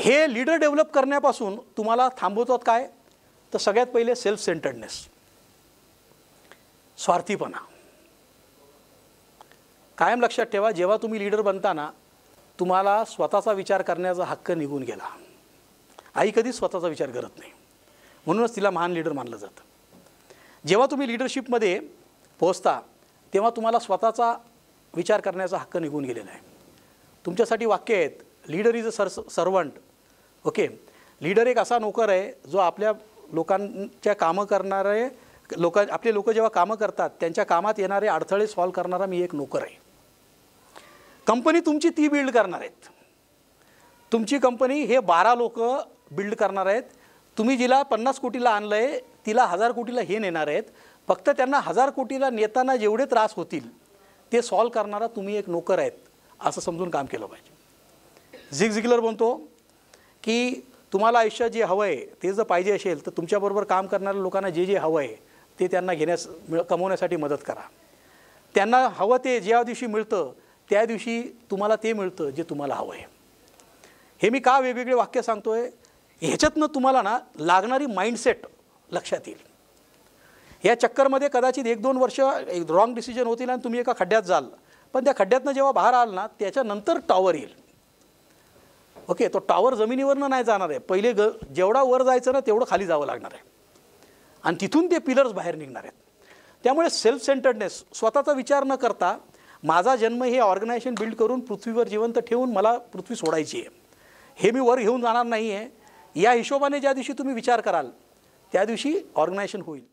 हे leader develop करण्यापासून तुम्हाला थांबवतात काय? तर सगळ्यात पहिले सेल्फ सेंटर्डनेस, स्वार्थीपणा. कायम लक्षात ठेवा, जेव्हा तुम्ही लीडर बनताना तुम्हाला स्वतःचा विचार करण्याचा हक्क निघून गेला. आई कधीच स्वतःचा विचार करत नाही, म्हणूनच तिला महान लीडर मानलं जातं. जेव्हा तुम्ही लीडरशिपमध्ये पोहोचता तेव्हा तुम्हाला स्वतःचा विचार करण्याचा हक्क निघून गेलेला आहे. तुमच्यासाठी वाक्य आहेत, leader is a servant. Okay, leader एक असा नोकर आहे जो आपल्या लोकांच्या कामं करणारे आपले लोक जेव्हा कामं करतात त्यांच्या कामात येणारे अडथळे सॉल्व करणारा मी एक नोकर आहे. कंपनी तुमची ती बिल्ड करणार आहेत. तुमची कंपनी हे 12 लोक बिल्ड करणार आहेत. तुम्ही जिला 50 कोटीला आणलं आहे तिला 1000 कोटीला हे नेणार आहेत. फक्त त्यांना 1000 कोटीला नेताना जेवढे त्रास होतील ते सॉल्व करणारा तुम्ही एक नोकर आहेत असं समजून काम केलं पाहिजे. झिग झिगलर म्हणतो की तुम्हाला आयुष्यात जे हवं आहे ते जर पाहिजे असेल तर तुमच्याबरोबर काम करणाऱ्या लोकांना जे जे हवं आहे ते त्यांना कमवण्यासाठी मदत करा. त्यांना हवं ते ज्या दिवशी मिळतं त्या दिवशी तुम्हाला ते मिळतं जे तुम्हाला हवं आहे. हे मी का वेगवेगळे वाक्य सांगतो आहे? ह्याच्यातनं तुम्हाला ना लागणारी माइंडसेट लक्षात येईल. या चक्करमध्ये कदाचित 1-2 वर्ष रॉंग डिसिजन होतील आणि तुम्ही एका खड्ड्यात जाल, पण त्या खड्ड्यातनं जेव्हा बाहेर आल ना त्याच्यानंतर टॉवर येईल. ओके, तो टॉवर जमिनीवरनं नाही जाणार आहे. पहिले जेवढा वर जायचं ना तेवढं खाली जावं लागणार आहे आणि तिथून ते पिलर्स बाहेर निघणार आहेत. त्यामुळे सेल्फ सेंटर्डनेस, स्वतःचा विचार न करता माझा जन्म हे ऑर्गनायझेशन बिल्ड करून पृथ्वीवर जिवंत ठेवून मला पृथ्वी सोडायची आहे, हे मी वर घेऊन जाणार नाही आहे, या हिशोबाने ज्या दिवशी तुम्ही विचार कराल त्या दिवशी ऑर्गनायझेशन होईल.